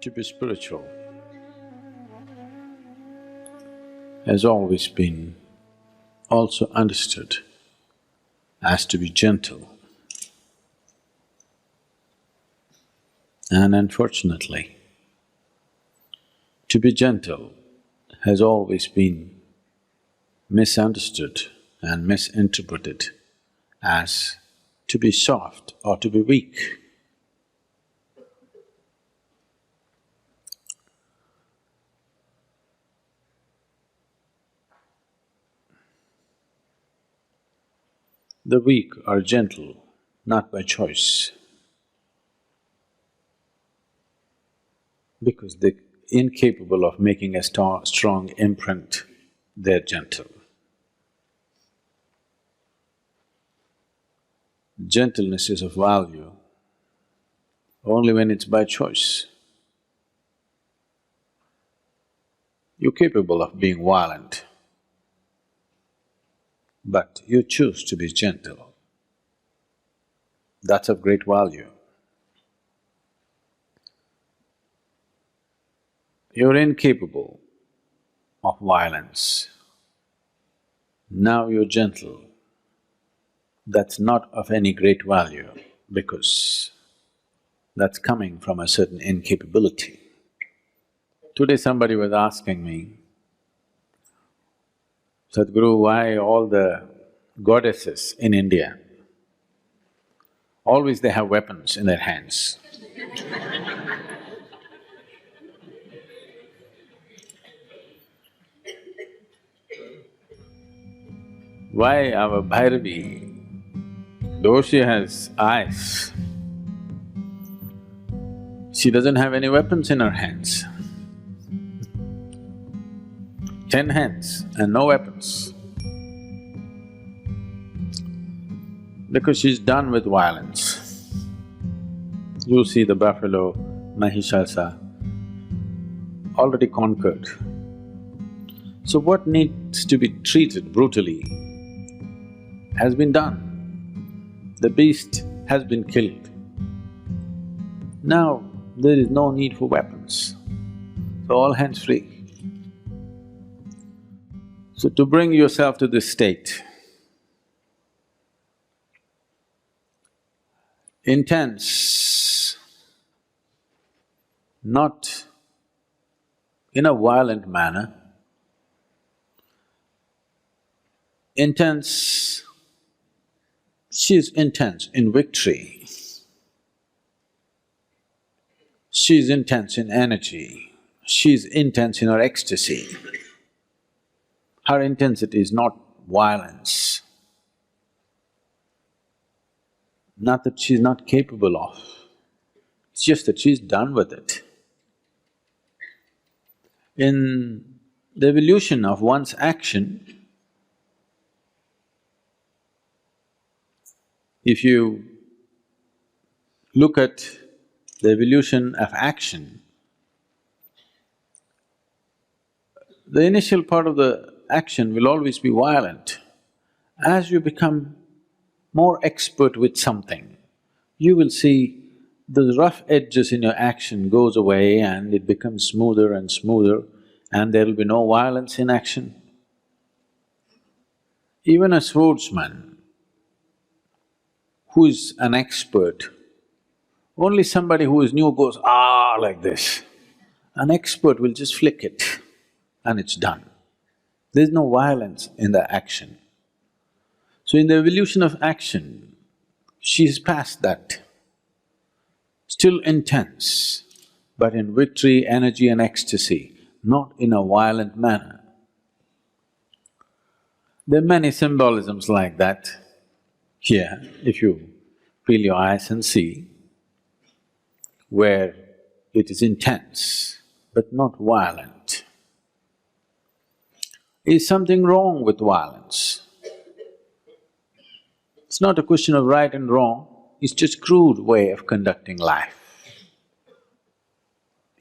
To be spiritual has always been also understood as to be gentle. And unfortunately, to be gentle has always been misunderstood and misinterpreted as to be soft or to be weak. The weak are gentle, not by choice, because they're incapable of making a strong imprint, they're gentle. Gentleness is of value only when it's by choice. You're capable of being violent, but you choose to be gentle. That's of great value. You're incapable of violence. Now you're gentle. That's not of any great value because that's coming from a certain incapability. Today somebody was asking me, Sadhguru, why all the goddesses in India, always they have weapons in their hands? Why our Bhairavi, though she has eyes, she doesn't have any weapons in her hands. 10 hands and no weapons. Because she's done with violence. You see the buffalo, Mahishasa, already conquered. So what needs to be treated brutally has been done. The beast has been killed. Now there is no need for weapons, so all hands free. So to bring yourself to this state, intense, not in a violent manner, intense, she's intense in victory, she's intense in energy, she's intense in her ecstasy. Her intensity is not violence, not that she's not capable of, it's just that she's done with it. In the evolution of one's action, if you look at the evolution of action, the initial part of the action will always be violent. As you become more expert with something, you will see the rough edges in your action goes away and it becomes smoother and smoother and there will be no violence in action. Even a swordsman who is an expert, only somebody who is new goes, "Ah," like this. An expert will just flick it and it's done. There's no violence in the action. So in the evolution of action, she's past that. Still intense, but in victory, energy and ecstasy, not in a violent manner. There are many symbolisms like that here, if you peel your eyes and see, where it is intense but not violent. Is something wrong with violence? It's not a question of right and wrong, it's just crude way of conducting life.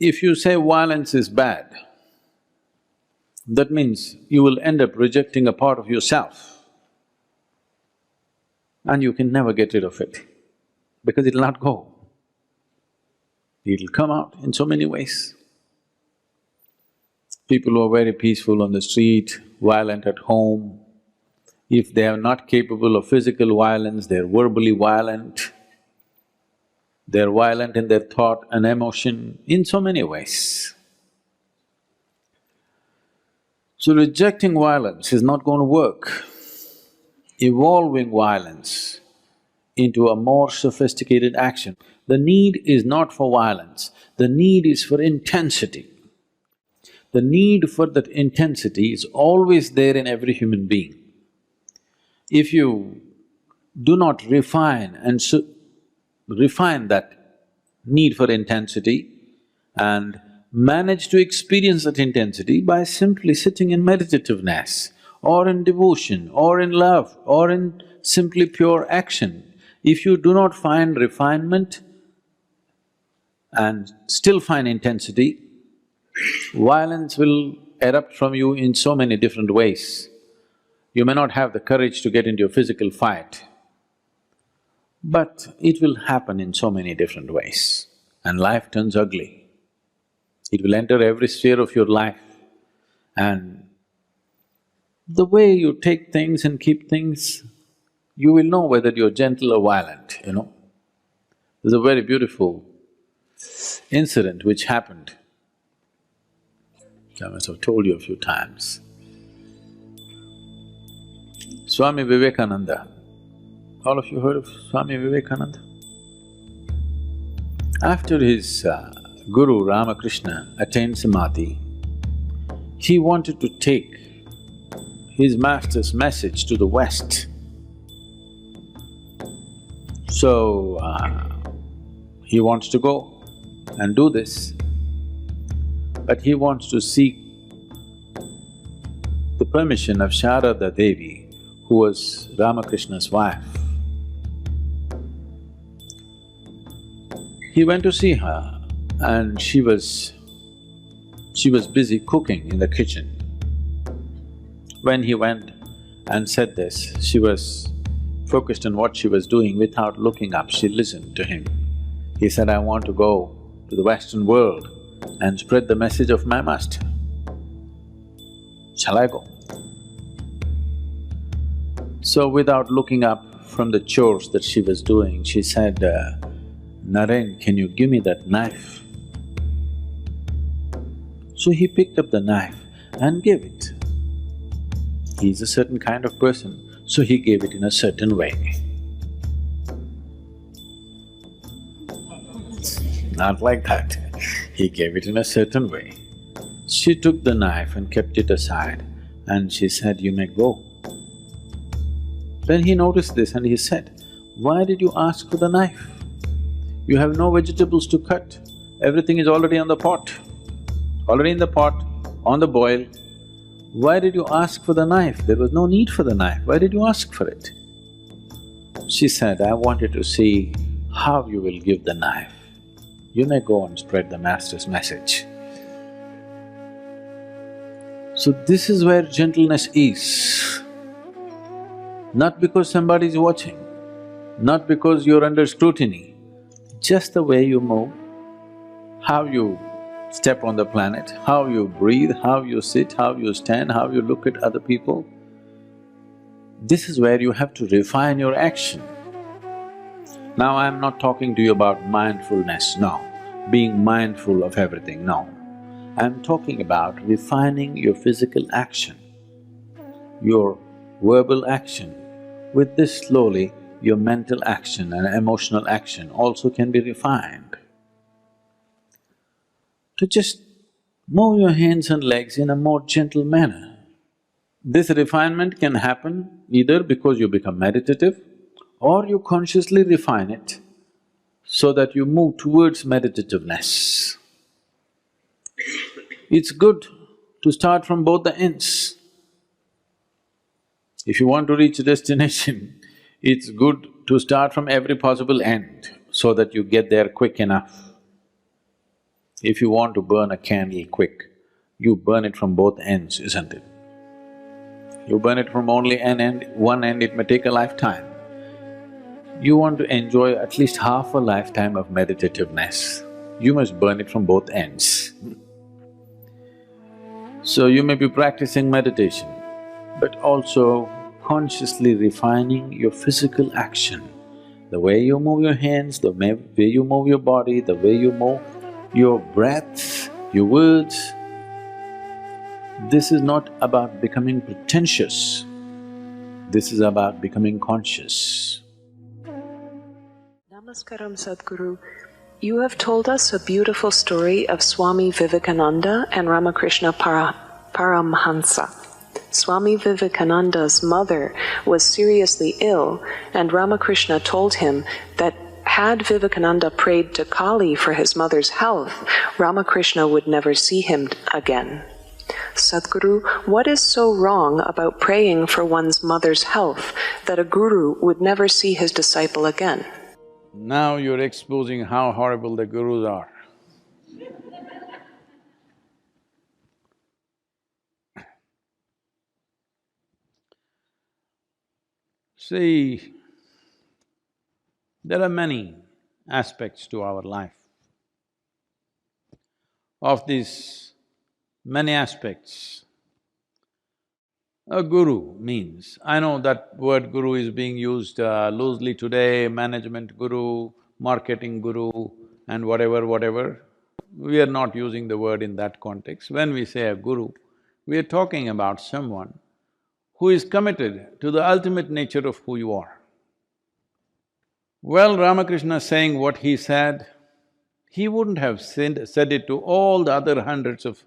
If you say violence is bad, that means you will end up rejecting a part of yourself and you can never get rid of it because it'll not go. It'll come out in so many ways. People who are very peaceful on the street, violent at home, if they are not capable of physical violence, they're verbally violent, they're violent in their thought and emotion in so many ways. So rejecting violence is not going to work. Evolving violence into a more sophisticated action. The need is not for violence, the need is for intensity. The need for that intensity is always there in every human being. If you do not refine that need for intensity and manage to experience that intensity by simply sitting in meditativeness or in devotion or in love or in simply pure action, if you do not find refinement and still find intensity, violence will erupt from you in so many different ways. You may not have the courage to get into a physical fight, but it will happen in so many different ways and life turns ugly. It will enter every sphere of your life and the way you take things and keep things, you will know whether you're gentle or violent, you know. There's a very beautiful incident which happened. I must have told you a few times. Swami Vivekananda, all of you heard of Swami Vivekananda? After his guru Ramakrishna attained samadhi, he wanted to take his master's message to the West. So, he wants to go and do this, but he wants to seek the permission of Sharada Devi, who was Ramakrishna's wife. He went to see her and she was busy cooking in the kitchen. When he went and said this, she was focused on what she was doing without looking up, she listened to him. He said, I want to go to the Western world and spread the message of my master. Shall I go? So without looking up from the chores that she was doing, she said, Naren, can you give me that knife? So he picked up the knife and gave it. He's a certain kind of person, so he gave it in a certain way. Not like that, he gave it in a certain way. She took the knife and kept it aside and she said, you may go. Then he noticed this and he said, why did you ask for the knife? You have no vegetables to cut, everything is already on the pot, already in the pot, on the boil. Why did you ask for the knife? There was no need for the knife, why did you ask for it? She said, I wanted to see how you will give the knife. You may go and spread the master's message. So this is where gentleness is. Not because somebody is watching, not because you're under scrutiny, just the way you move, how you step on the planet, how you breathe, how you sit, how you stand, how you look at other people. This is where you have to refine your action. Now I'm not talking to you about mindfulness, no, being mindful of everything, no. I'm talking about refining your physical action, your verbal action. With this slowly, your mental action and emotional action also can be refined. To just move your hands and legs in a more gentle manner. This refinement can happen either because you become meditative or you consciously refine it so that you move towards meditativeness. It's good to start from both the ends. If you want to reach a destination, it's good to start from every possible end so that you get there quick enough. If you want to burn a candle quick, you burn it from both ends, isn't it? You burn it from only one end, it may take a lifetime. You want to enjoy at least half a lifetime of meditativeness, you must burn it from both ends. So you may be practicing meditation, but also consciously refining your physical action. The way you move your hands, the way you move your body, the way you move your breath, your words. This is not about becoming pretentious, this is about becoming conscious. Namaskaram, Sadhguru. You have told us a beautiful story of Swami Vivekananda and Ramakrishna Paramhansa. Swami Vivekananda's mother was seriously ill, and Ramakrishna told him that had Vivekananda prayed to Kali for his mother's health, Ramakrishna would never see him again. Sadhguru, what is so wrong about praying for one's mother's health that a guru would never see his disciple again? Now you're exposing how horrible the gurus are. See, there are many aspects to our life. Of these many aspects, a guru means… I know that word guru is being used loosely today, management guru, marketing guru and whatever. We are not using the word in that context. When we say a guru, we are talking about someone who is committed to the ultimate nature of who you are. Well, Ramakrishna saying what he said, he wouldn't have said it to all the other hundreds of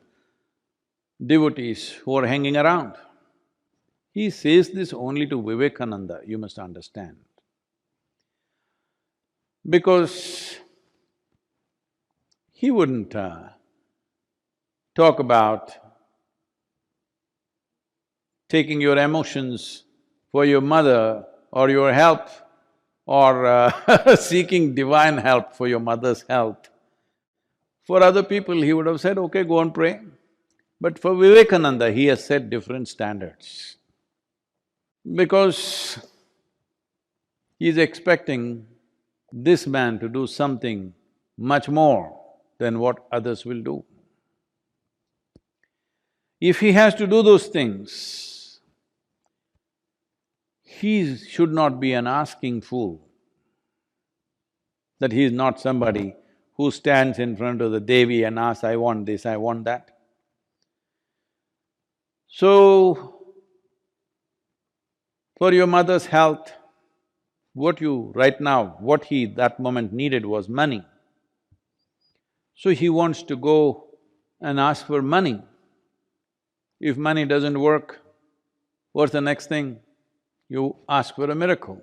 devotees who are hanging around. He says this only to Vivekananda, you must understand. Because he wouldn't talk about taking your emotions for your mother or your help or seeking divine help for your mother's health. For other people, he would have said, okay, go and pray. But for Vivekananda, he has set different standards. Because he's expecting this man to do something much more than what others will do. If he has to do those things, he should not be an asking fool, that he is not somebody who stands in front of the Devi and asks, I want this, I want that. So, for your mother's health, what he that moment needed was money. So he wants to go and ask for money. If money doesn't work, what's the next thing? You ask for a miracle.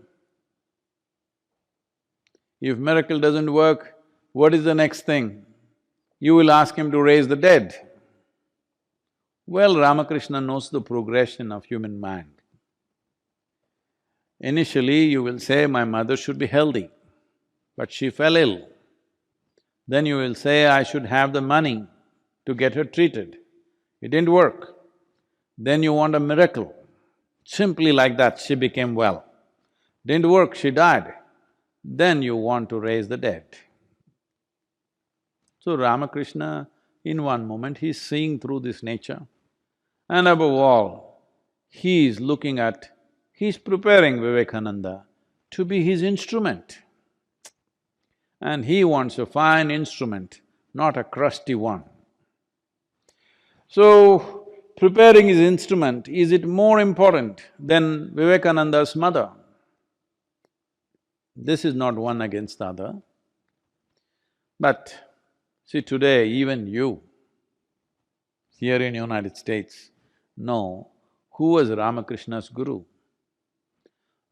If miracle doesn't work, what is the next thing? You will ask him to raise the dead. Well, Ramakrishna knows the progression of human mind. Initially, you will say, my mother should be healthy, but she fell ill. Then you will say, I should have the money to get her treated. It didn't work. Then you want a miracle. Simply like that, she became well. Didn't work, she died. Then you want to raise the dead. So Ramakrishna, in one moment, he's seeing through this nature. And above all, he is looking at… he's preparing Vivekananda to be his instrument. And he wants a fine instrument, not a crusty one. So, preparing his instrument, is it more important than Vivekananda's mother? This is not one against the other. But see, today even you, here in United States, know who was Ramakrishna's guru.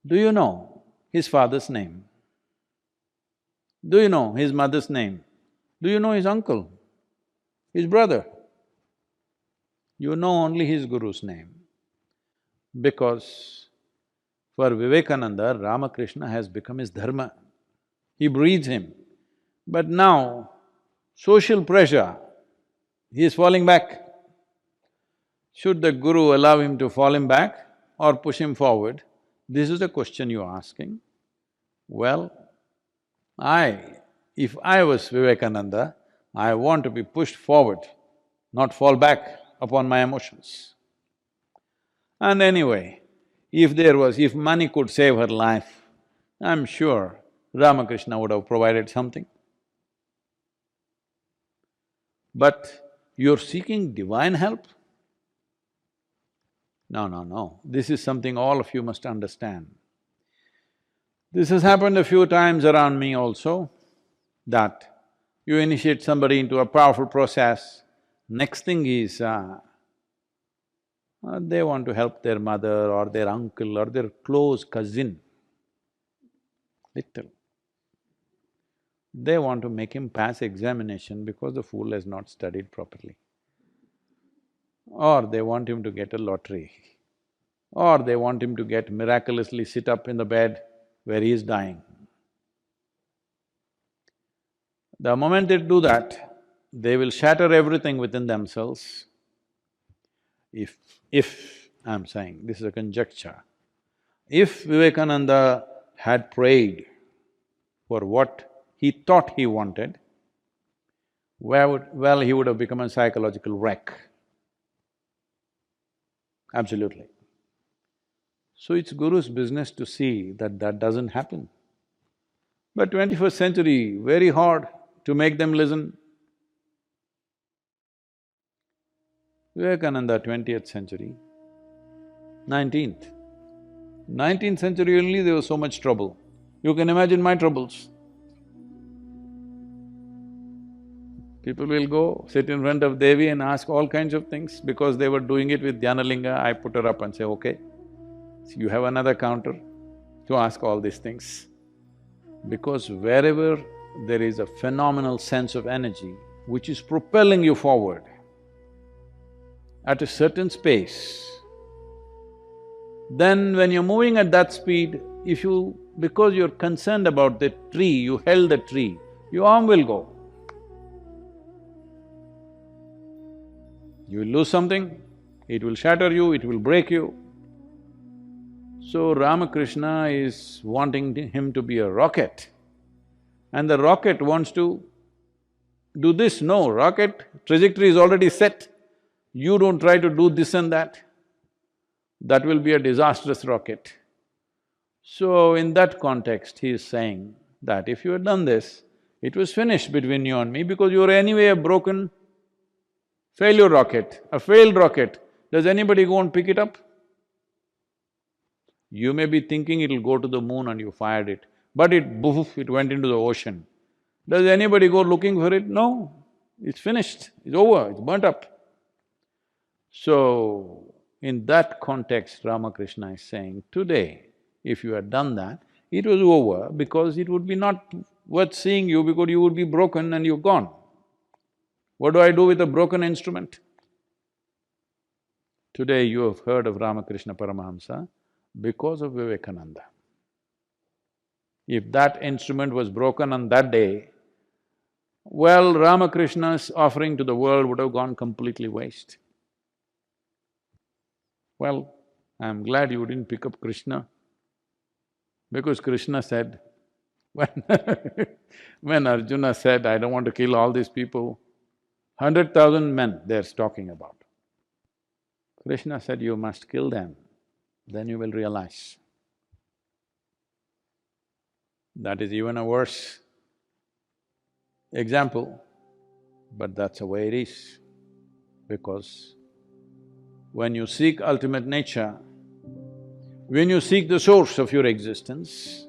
Do you know his father's name? Do you know his mother's name? Do you know his uncle, his brother? You know only his guru's name. Because for Vivekananda, Ramakrishna has become his dharma. He breathes him. But now, social pressure, he is falling back. Should the guru allow him to fall him back or push him forward? This is the question you're asking. Well, if I was Vivekananda, I want to be pushed forward, not fall back upon my emotions. And anyway, if money could save her life, I'm sure Ramakrishna would have provided something. But you're seeking divine help? No, no, no. This is something all of you must understand. This has happened a few times around me also, that you initiate somebody into a powerful process, next thing is, they want to help their mother or their uncle or their close cousin, little. They want to make him pass examination because the fool has not studied properly. Or they want him to get a lottery. Or they want him to miraculously sit up in the bed where he is dying. The moment they do that, they will shatter everything within themselves. If, I'm saying, this is a conjecture, if Vivekananda had prayed for what he thought he wanted, well, he would have become a psychological wreck. Absolutely. So it's Guru's business to see that that doesn't happen. But 21st century, very hard to make them listen. Vivekananda, 20th century, 19th. 19th century only there was so much trouble. You can imagine my troubles. People will go, sit in front of Devi and ask all kinds of things. Because they were doing it with Dhyanalinga, I put her up and say, okay, so you have another counter to ask all these things. Because wherever there is a phenomenal sense of energy which is propelling you forward at a certain space, then when you're moving at that speed, because you're concerned about the tree, you held the tree, your arm will go. You will lose something, it will shatter you, it will break you. So Ramakrishna is wanting him to be a rocket, and the rocket wants to do this. No, rocket trajectory is already set. You don't try to do this and that. That will be a disastrous rocket. So in that context, he is saying that if you had done this, it was finished between you and me because you were anyway a broken failure rocket, a failed rocket. Does anybody go and pick it up? You may be thinking it'll go to the moon and you fired it, but it went into the ocean. Does anybody go looking for it? No, it's finished, it's over, it's burnt up. So, in that context, Ramakrishna is saying, today, if you had done that, it was over because it would be not worth seeing you because you would be broken and you're gone. What do I do with a broken instrument? Today you have heard of Ramakrishna Paramahamsa because of Vivekananda. If that instrument was broken on that day, well, Ramakrishna's offering to the world would have gone completely waste. Well, I'm glad you didn't pick up Krishna, because Krishna said, when Arjuna said, I don't want to kill all these people, 100,000 men they're talking about. Krishna said, you must kill them, then you will realize. That is even a worse example, but that's the way it is. Because when you seek ultimate nature, when you seek the source of your existence,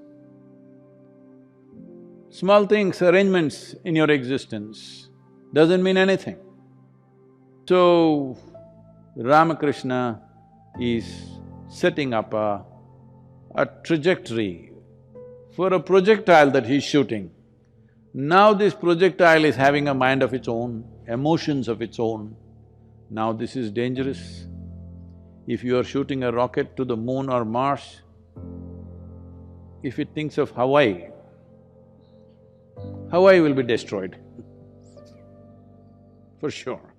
small things, arrangements in your existence doesn't mean anything. So, Ramakrishna is setting up a trajectory for a projectile that he's shooting. Now this projectile is having a mind of its own, emotions of its own. Now this is dangerous. If you are shooting a rocket to the moon or Mars, if it thinks of Hawaii, Hawaii will be destroyed. for sure.